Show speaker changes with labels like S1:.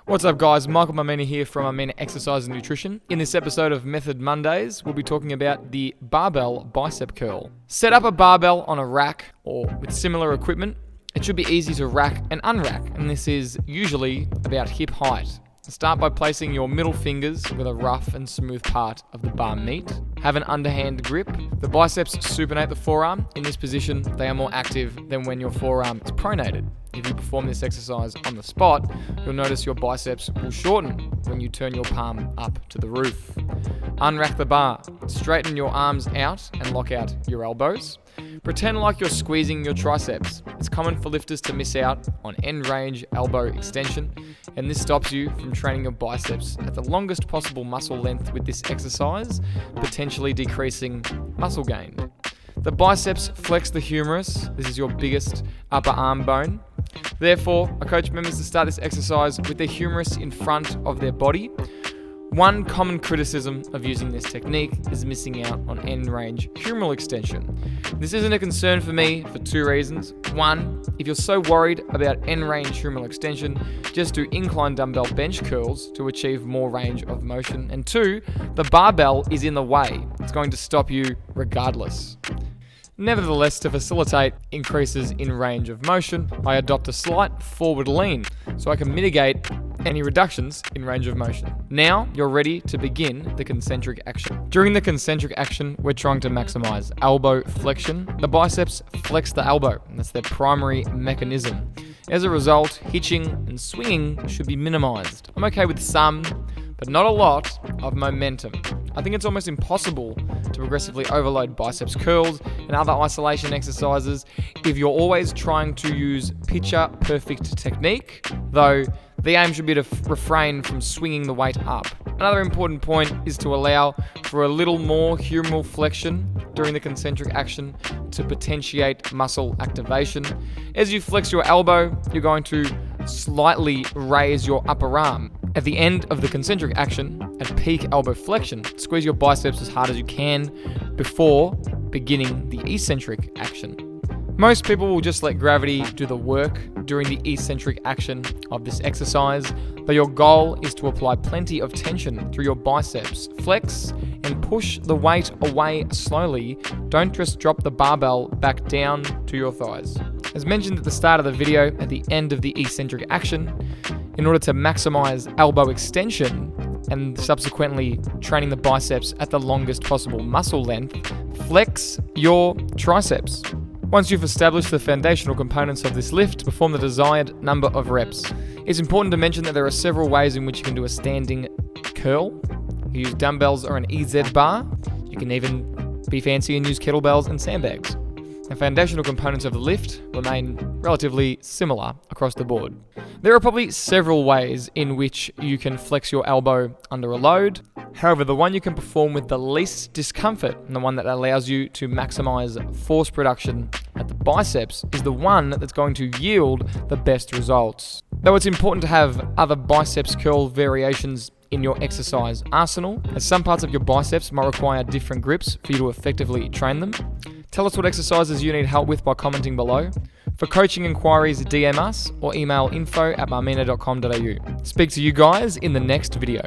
S1: What's up guys, Michael Mamina here from Mamina Exercise and Nutrition. In this episode of Method Mondays, we'll be talking about the barbell bicep curl. Set up a barbell on a rack or with similar equipment. It should be easy to rack and unrack, and this is usually about hip height. Start by placing your middle fingers with a rough and smooth part of the bar meat. Have an underhand grip. The biceps supinate the forearm. In this position, they are more active than when your forearm is pronated. If you perform this exercise on the spot, you'll notice your biceps will shorten when you turn your palm up to the roof. Unrack the bar. Straighten your arms out and lock out your elbows. Pretend like you're squeezing your triceps. It's common for lifters to miss out on end range elbow extension, and this stops you from training your biceps at the longest possible muscle length with this exercise, potentially decreasing muscle gain. The biceps flex the humerus. This is your biggest upper arm bone. Therefore, I coach members to start this exercise with their humerus in front of their body. One common criticism of using this technique is missing out on end-range humeral extension. This isn't a concern for me for two reasons. One, if you're so worried about end-range humeral extension, just do incline dumbbell bench curls to achieve more range of motion. And two, the barbell is in the way. It's going to stop you regardless. Nevertheless, to facilitate increases in range of motion, I adopt a slight forward lean so I can mitigate any reductions in range of motion. Now, you're ready to begin the concentric action. During the concentric action, we're trying to maximize elbow flexion. The biceps flex the elbow, and that's their primary mechanism. As a result, hitching and swinging should be minimized. I'm okay with some, but not a lot of momentum. I think it's almost impossible to progressively overload biceps curls and other isolation exercises if you're always trying to use picture-perfect technique, though the aim should be to refrain from swinging the weight up. Another important point is to allow for a little more humeral flexion during the concentric action to potentiate muscle activation. As you flex your elbow, you're going to slightly raise your upper arm. At the end of the concentric action, at peak elbow flexion, squeeze your biceps as hard as you can before beginning the eccentric action. Most people will just let gravity do the work during the eccentric action of this exercise, but your goal is to apply plenty of tension through your biceps. Flex and push the weight away slowly. Don't just drop the barbell back down to your thighs. As mentioned at the start of the video, at the end of the eccentric action, in order to maximize elbow extension and subsequently training the biceps at the longest possible muscle length, flex your triceps. Once you've established the foundational components of this lift, perform the desired number of reps. It's important to mention that there are several ways in which you can do a standing curl. You use dumbbells or an EZ bar. You can even be fancy and use kettlebells and sandbags. The foundational components of the lift remain relatively similar across the board. There are probably several ways in which you can flex your elbow under a load. However, the one you can perform with the least discomfort and the one that allows you to maximize force production at the biceps is the one that's going to yield the best results. Though it's important to have other biceps curl variations in your exercise arsenal, as some parts of your biceps might require different grips for you to effectively train them. Tell us what exercises you need help with by commenting below. For coaching inquiries, DM us or email info@mamina.com.au. Speak to you guys in the next video.